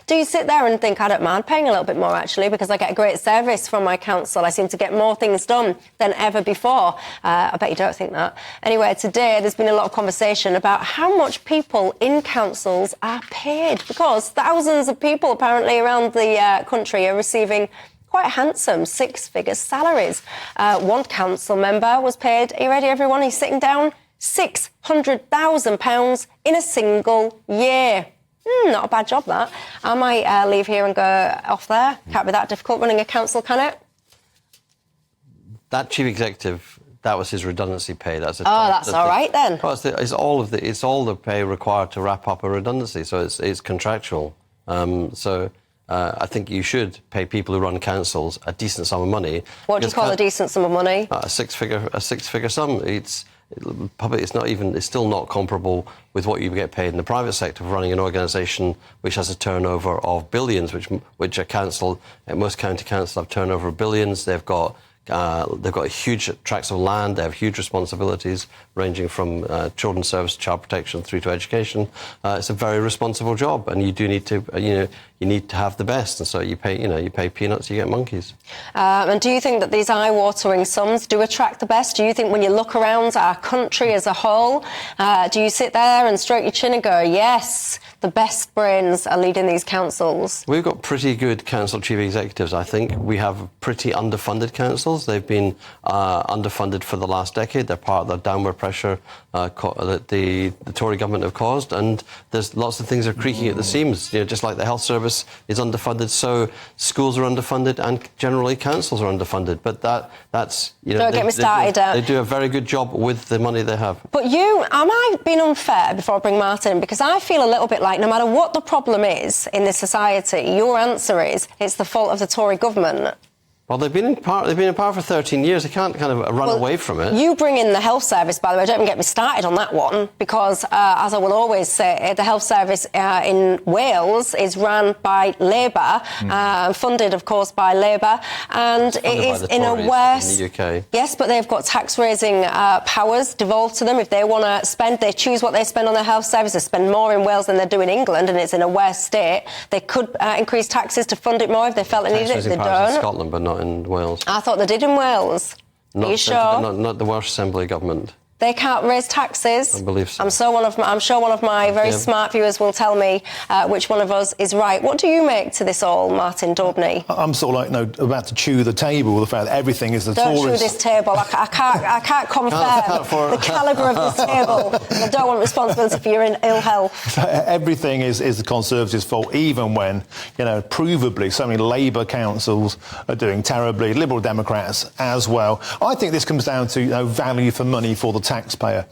Do you sit there and think, I don't mind paying a little bit more, actually, because I get a great service from my council. I seem to get more things done than ever before. I bet you don't think that. Anyway, today there's been a lot of conversation about how much people in councils are paid, because thousands of people apparently around the country are receiving quite handsome six-figure salaries. One council member was paid, are you ready, everyone? He's sitting down, £600,000 in a single year. Not a bad job, that. I might leave here and go off there. Can't be that difficult running a council, can it? That chief executive, that was his redundancy pay. That's all right then. Well, it's all the pay required to wrap up a redundancy, so it's contractual. I think you should pay people who run councils a decent sum of money. What do you call a decent sum of money? A six-figure sum. It's still not comparable with what you get paid in the private sector for running an organisation which has a turnover of billions, which a council, most county councils have turnover of billions. They've got huge tracts of land. They have huge responsibilities, ranging from children's service, child protection, through to education. It's a very responsible job, and you do need to, you need to have the best. And so you pay peanuts, you get monkeys. And do you think that these eye-watering sums do attract the best? Do you think when you look around our country as a whole, do you sit there and stroke your chin and go, yes, the best brains are leading these councils? We've got pretty good council chief executives, I think. We have pretty underfunded councils. They've been underfunded for the last decade. They're part of the downward pressure that the Tory government have caused, and there's lots of things are creaking at the seams. Just like the health service is underfunded, so schools are underfunded, and generally councils are underfunded. But that's don't get me started. They do a very good job with the money they have. But am I being unfair before I bring Martin in? Because I feel a little bit like no matter what the problem is in this society, your answer is it's the fault of the Tory government. Well, they've been in power for 13 years. They can't kind of run away from it. You bring in the health service, by the way. Don't even get me started on that one, because, as I will always say, the health service in Wales is run by Labour, funded, of course, by Labour, and it is in a worse... in the UK. Yes, but they've got tax-raising powers devolved to them. If they want to spend, they choose what they spend on their health service. They spend more in Wales than they do in England, and it's in a worse state. They could increase taxes to fund it more if they felt it needed it. They don't. In Scotland, but not in Wales. I thought they did in Wales. Are you sure? Not the Welsh Assembly government. They can't raise taxes? I believe so. I'm sure one of my very smart viewers will tell me which one of us is right. What do you make to this all, Martin Daubney? I'm sort of about to chew the table, the fact that everything is the Tories. Don't chew this table. I can't confirm the calibre of this table. I don't want responsibility for your ill health. Everything is the Conservatives' fault, even when, provably so many Labour councils are doing terribly, Liberal Democrats as well. I think this comes down to value for money for the taxpayer.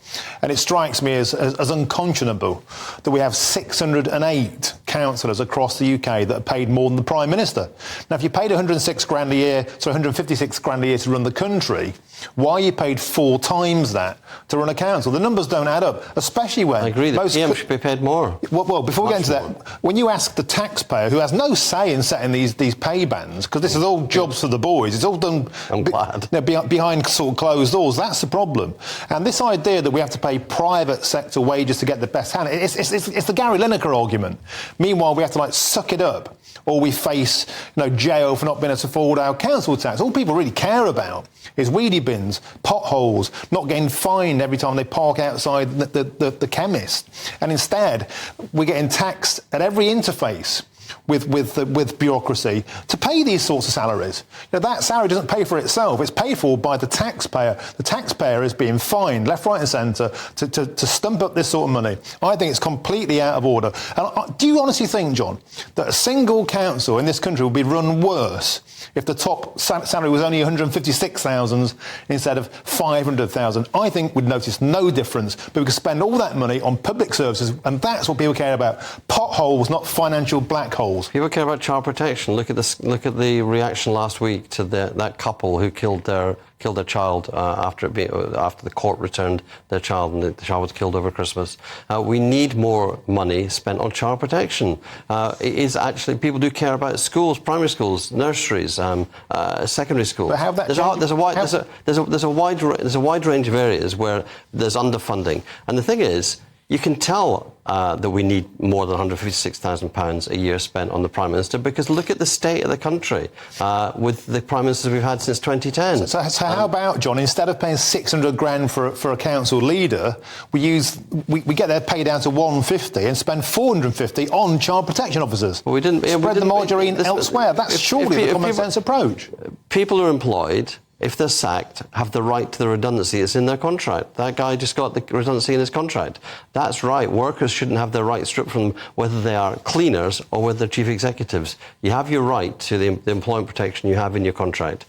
And it strikes me as unconscionable that we have 608 councillors across the UK that are paid more than the Prime Minister. Now, if you paid 156 grand a year to run the country, why are you paid 4 times that to run a council? The numbers don't add up, especially when... I agree, the PM should be paid more. Well, before we get into that, when you ask the taxpayer, who has no say in setting these pay bands, because this is all jobs for the boys, it's all done behind sort of closed doors, that's the problem. And this idea that we have to pay private sector wages to get the best hand, it's the Gary Lineker argument. Meanwhile, we have to suck it up, or we face jail for not being able to afford our council tax. All people really care about is weedy bins, potholes, not getting fined every time they park outside the chemist. And instead, we're getting taxed at every interface with bureaucracy to pay these sorts of salaries. That salary doesn't pay for itself. It's paid for by the taxpayer. The taxpayer is being fined left, right and centre to stump up this sort of money. I think it's completely out of order. And do you honestly think, John, that a single council in this country would be run worse if the top salary was only 156,000 instead of 500,000? I think we'd notice no difference, but we could spend all that money on public services, and that's what people care about. Potholes, not financial black holes. People care about child protection. Look at the reaction last week to that couple who killed their child after the court returned their child, and the child was killed over Christmas. We need more money spent on child protection. It is actually, people do care about schools, primary schools, nurseries, secondary schools. But how that there's a wide range of areas where there's underfunding, and the thing is, You can tell that we need more than £156,000 a year spent on the Prime Minister, because look at the state of the country with the Prime Ministers we've had since 2010. So how about, John, instead of paying 600 grand for a council leader, we get their pay down to 150 and spend 450 on child protection officers? Well, we didn't spread the margarine elsewhere. That's surely the common sense approach. People who are employed, if they're sacked, have the right to the redundancy. It's in their contract. That guy just got the redundancy in his contract. That's right. Workers shouldn't have their rights stripped from them, whether they are cleaners or whether they're chief executives. You have your right to the employment protection you have in your contract.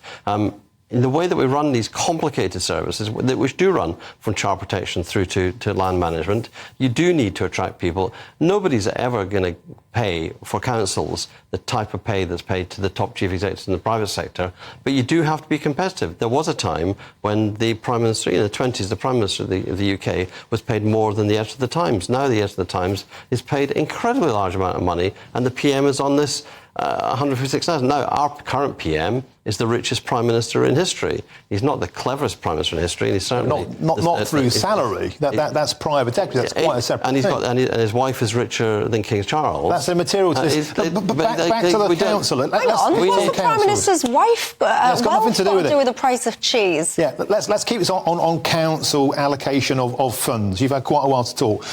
In the way that we run these complicated services, which do run from child protection through to land management, you do need to attract people. Nobody's ever going to pay for councils the type of pay that's paid to the top chief executives in the private sector, but you do have to be competitive. There was a time when the Prime Minister, in the 20s, the Prime Minister of the UK was paid more than the editor of the Times. Now the editor of the Times is paid an incredibly large amount of money, and the PM is on this 156,000. Now, our current PM is the richest Prime Minister in history. He's not the cleverest Prime Minister in history, and he's certainly... Not through salary. That's private equity. That's quite a separate thing. And his wife is richer than King Charles. That's immaterial to this. Back to the council. Hang on, what's the Prime Minister's wife got nothing to do with the price of cheese? Yeah, let's keep this on council allocation of funds. You've had quite a while to talk.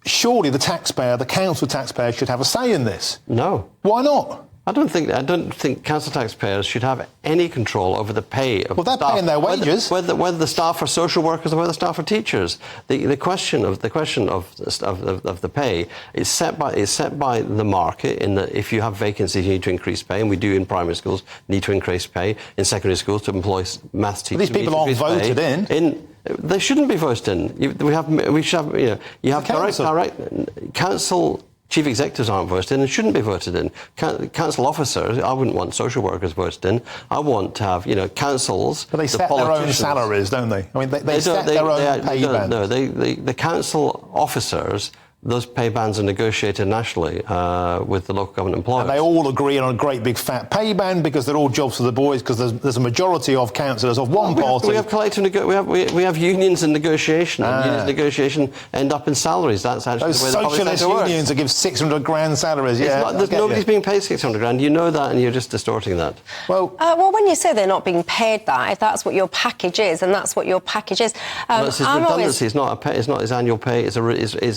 Surely the council taxpayer should have a say in this. No. Why not? I don't think council taxpayers should have any control over the pay of the staff. Well, they're paying their wages. Whether the staff are social workers or whether the staff are teachers. The question of the pay is set by the market. In that, if you have vacancies, you need to increase pay, and we do in primary schools need to increase pay. In secondary schools, to employ maths teachers. But these people aren't voted in. They shouldn't be voted in. We should have. You have direct council. Chief executives aren't voted in and shouldn't be voted in. Council officers, I wouldn't want social workers voted in. I want to have, councils... But they set their own salaries, don't they? I mean, they set their own pay bands. No, the council officers... Those pay bands are negotiated nationally with the local government employers. And they all agree on a great big fat pay band because they're all jobs for the boys, because there's a majority of councillors of one party. We have collective we have unions and negotiation. And unions negotiation end up in salaries. That's actually those the way the public socialist sector works. unions that give 600 grand salaries. Nobody's being paid 600 grand. You know that, and you're just distorting that. Well, when you say they're not being paid that, if that's what your package is, and that's what your package is, it's his redundancy. It's not a pay. It's not his annual pay. It's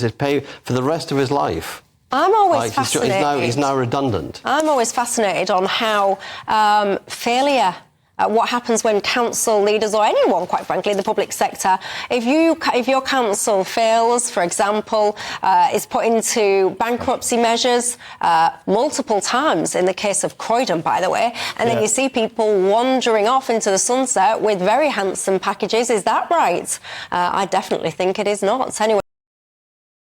his pay for the rest of his life. I'm always fascinated. He's now redundant. I'm always fascinated on how failure, what happens when council leaders, or anyone, quite frankly, in the public sector, if your council fails, for example, is put into bankruptcy measures multiple times, in the case of Croydon, by the way, and then you see people wandering off into the sunset with very handsome packages. Is that right? I definitely think it is not. Anyway.